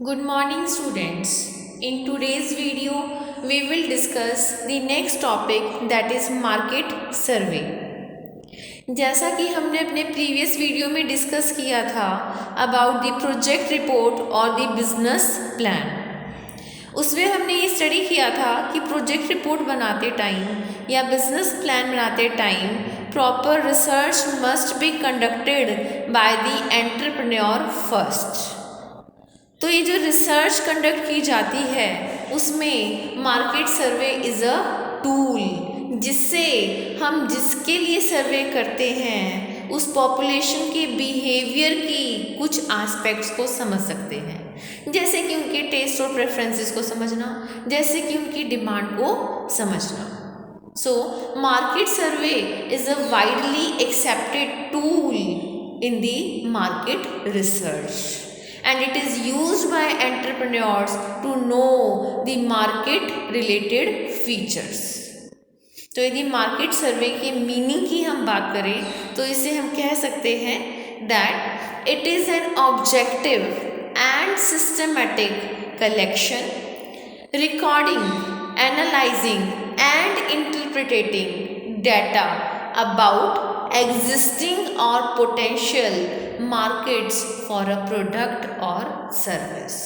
Good morning students. In today's video we will discuss the next topic that is market survey. जैसा कि हमने अपने previous video में discuss किया था अबाउट द प्रोजेक्ट रिपोर्ट और द बिजनेस प्लान, उसमें हमने ये स्टडी किया था कि प्रोजेक्ट रिपोर्ट बनाते टाइम या बिजनेस प्लान बनाते time proper research must be conducted by the entrepreneur first. तो ये जो रिसर्च कंडक्ट की जाती है उसमें market survey is a tool, जिससे हम जिसके लिए सर्वे करते हैं उस पॉपुलेशन के बिहेवियर की कुछ एस्पेक्ट्स को समझ सकते हैं, जैसे कि उनके टेस्ट और प्रेफरेंसेस को समझना, जैसे कि उनकी डिमांड को समझना। So market survey is a widely accepted tool in the market research and it is used by entrepreneurs to know the market related features। तो यदि मार्केट सर्वे की मीनिंग की हम बात करें तो इसे हम कह सकते हैं that it is an objective and systematic collection, recording, analysing and interpreting data about existing or potential markets for a product or service।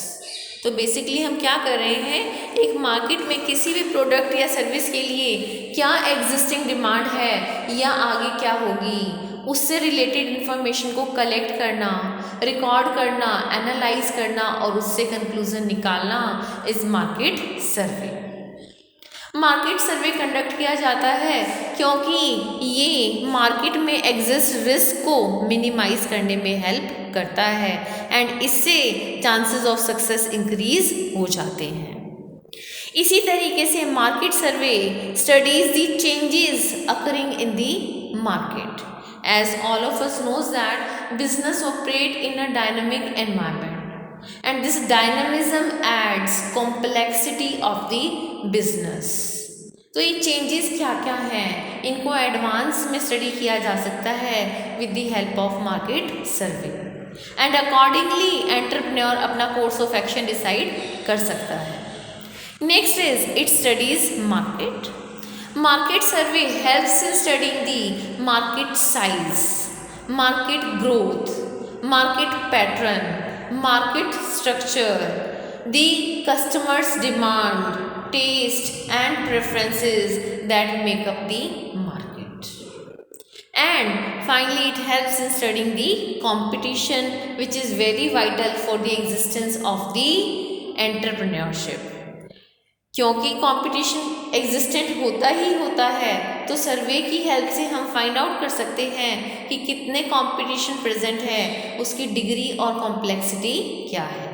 तो बेसिकली हम क्या कर रहे हैं, एक मार्केट में किसी भी प्रोडक्ट या सर्विस के लिए क्या एग्जिस्टिंग डिमांड है या आगे क्या होगी, उससे रिलेटेड इन्फॉर्मेशन को कलेक्ट करना, रिकॉर्ड करना, एनालाइज करना और उससे कंक्लूजन निकालना is market survey. Market survey conduct किया जाता है क्योंकि ये मार्केट में एग्जिस्ट रिस्क को मिनिमाइज करने में हेल्प करता है एंड इससे चांसेस ऑफ सक्सेस इंक्रीज हो जाते हैं। इसी तरीके से market survey studies the changes occurring in the market, as all of us knows that business operate in a dynamic environment and this dynamism adds complexity of the business। तो ये changes क्या क्या हैं, इनको एडवांस में study किया जा सकता है with the help of market survey and accordingly entrepreneur अपना कोर्स ऑफ एक्शन डिसाइड कर सकता है। Next is it studies market. Market survey helps in studying the market size, market growth, market pattern, market structure, the customer's demand, taste and preferences that make up the market, and finally it helps in studying the competition, which is very vital for the existence of the entrepreneurship। क्योंकि competition existent होता ही होता है तो सर्वे की help से हम find out कर सकते हैं कि कितने कंपटीशन प्रेजेंट है, उसकी डिग्री और कॉम्प्लेक्सिटी क्या है।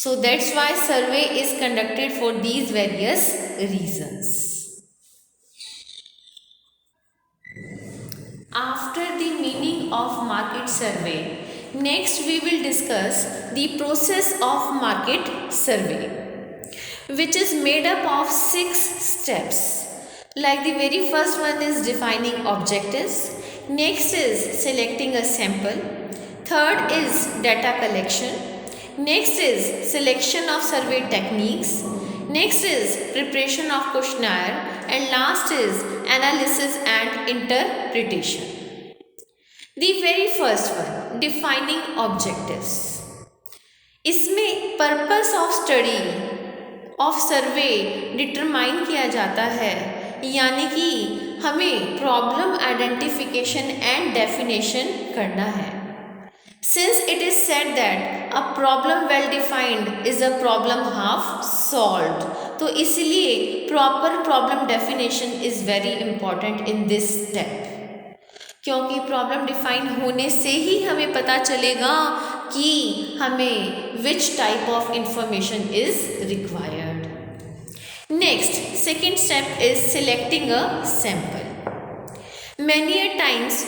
So that's why survey is conducted for these various reasons. After the meaning of market survey, next we will discuss the process of market survey, which is made up of 6 steps। Like the very first one is defining objectives, next is selecting a sample, third is data collection, next is selection of survey techniques, next is preparation of questionnaire, and last is analysis and interpretation। The very first one, defining objectives, इसमें purpose of study of survey determine किया जाता है, यानी कि हमें problem identification and definition करना है। Since it is said that a problem well defined is a problem half solved, तो इसलिए proper problem definition is very important in this step, क्योंकि प्रॉब्लम डिफाइन होने से ही हमें पता चलेगा कि हमें which type of information is required. Next, second step is selecting a sample। Many a times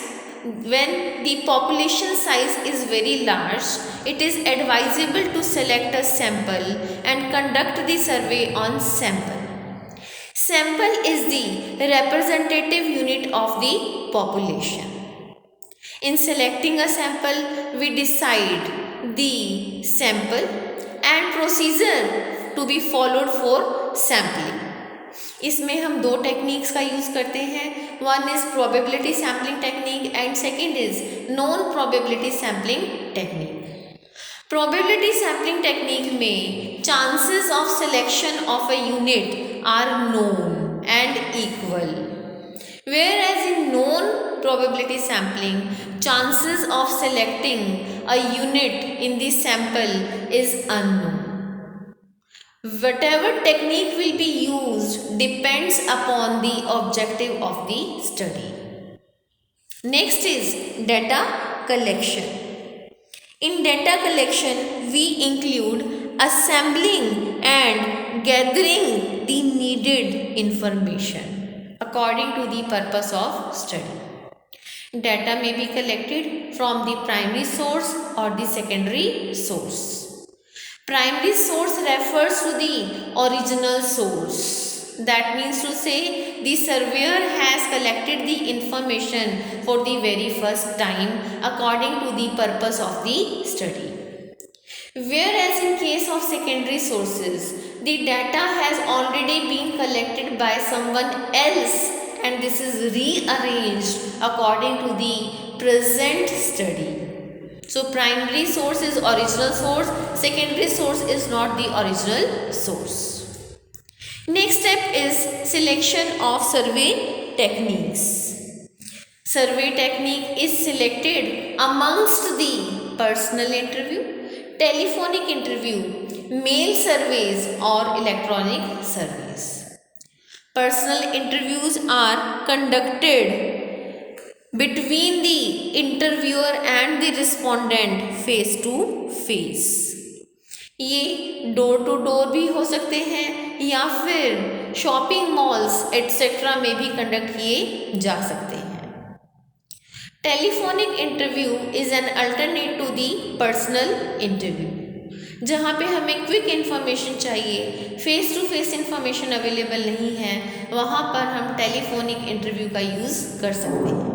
when the population size is very large, it is advisable to select a sample and conduct the survey on sample। Sample is the representative unit of the population। In selecting a sample, we decide the sample and procedure to be followed for sampling. इसमें हम दो techniques का use करते हैं. One is probability sampling technique and second is non probability sampling technique. Probability sampling technique में chances of selection of a unit are known and equal, whereas in non-probability sampling, chances of selecting a unit in the sample is unknown. Whatever technique will be used depends upon the objective of the study. Next is data collection. In data collection, we include assembling and gathering the needed information according to the purpose of study. Data may be collected from the primary source or the secondary source. Primary source refers to the original source. That means to say the surveyor has collected the information for the very first time according to the purpose of the study. Whereas in case of secondary sources, the data has already been collected by someone else and this is rearranged according to the present study. So primary source is original source, secondary source is not the original source. Next step is selection of survey techniques. Survey technique is selected amongst the personal interview, telephonic interview, mail surveys or electronic surveys. Personal interviews are conducted between the interviewer and the respondent face to face. ये door to door भी हो सकते हैं या फिर shopping malls etcetera में भी conduct किए जा सकते हैं. Telephonic interview is an alternate to the personal interview, जहाँ पे हमें क्विक इन्फॉर्मेशन चाहिए, face to face information available नहीं है, वहाँ पर हम टेलीफोनिक इंटरव्यू का यूज़ कर सकते हैं.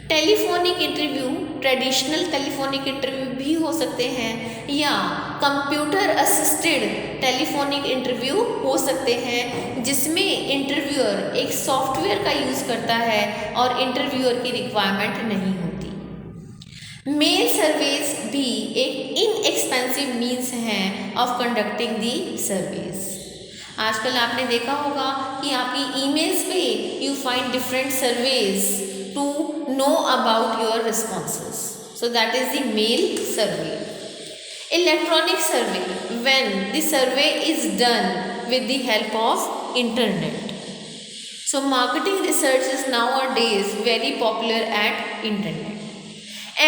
Telephonic interview traditional telephonic interview भी हो सकते हैं या कंप्यूटर असिस्टेड टेलीफोनिक इंटरव्यू हो सकते हैं जिसमें इंटरव्यूअर एक सॉफ्टवेयर का यूज़ करता है और इंटरव्यूअर की रिक्वायरमेंट नहीं होती. मेल सर्वेज भी एक इनएक्सपेंसिव मीन्स हैं ऑफ कंडक्टिंग दी सर्वेज. आजकल आपने देखा होगा कि आपकी ईमेल्स पे you find different surveys to know about your responses. So that is the mail survey. Electronic survey, when the survey is done with the help of internet. So marketing research is nowadays very popular at internet.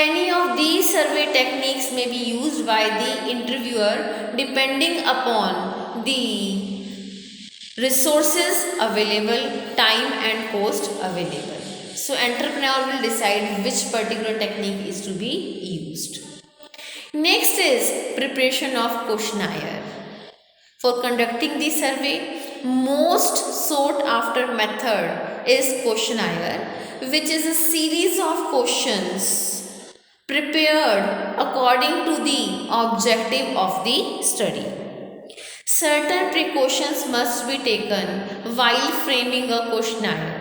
Any of these survey techniques may be used by the interviewer depending upon the resources available, time and cost available. So entrepreneur will decide which particular technique is to be used. Next is preparation of questionnaire. For conducting the survey, most sought after method is questionnaire, which is a series of questions prepared according to the objective of the study. Certain precautions must be taken while framing a questionnaire.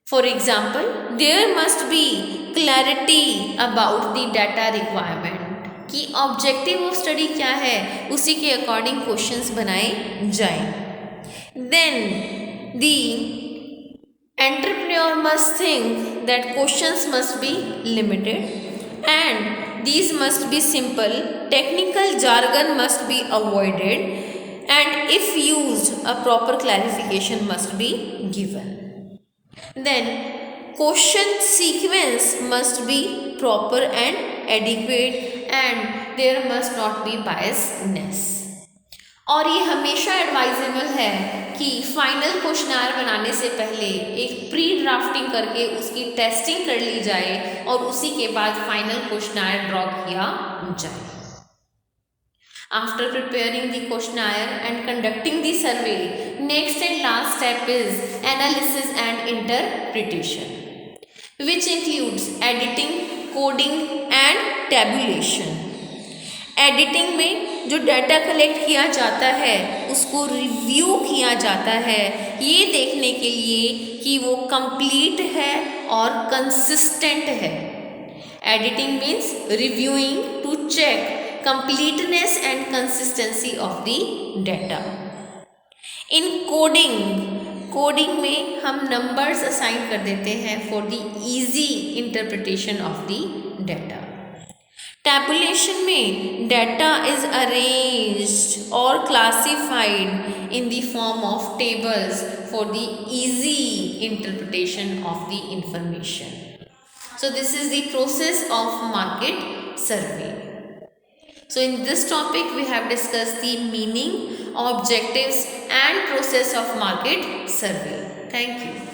For example, there must be clarity about the data requirement कि objective of study क्या है, उसी के according questions बनाए जाएं. Then the entrepreneur must think that questions must be limited and these must be simple, technical jargon must be avoided and if used a proper clarification must be given. Then question sequence must be proper and adequate and there must not be biasness. और ये हमेशा advisable है कि final questionnaire बनाने से पहले एक pre drafting करके उसकी टेस्टिंग कर ली जाए और उसी के बाद फाइनल क्वेश्चनर ड्रॉ किया जाए. After preparing the questionnaire and conducting the survey, next and last step is analysis and interpretation, which includes editing, coding and tabulation. Editing में जो डाटा कलेक्ट किया जाता है उसको रिव्यू किया जाता है ये देखने के लिए कि वो कंप्लीट है और कंसिस्टेंट है। Editing means reviewing to check completeness and consistency of the data. In coding में हम नंबर्स असाइन कर देते हैं for the easy interpretation of the data. Tabulation में डाटा इज अरेंज्ड और classified in the form of tables for the easy interpretation of the information. So this is the process of market survey. So in this topic we have discussed the meaning, objectives and process of market survey. Thank you.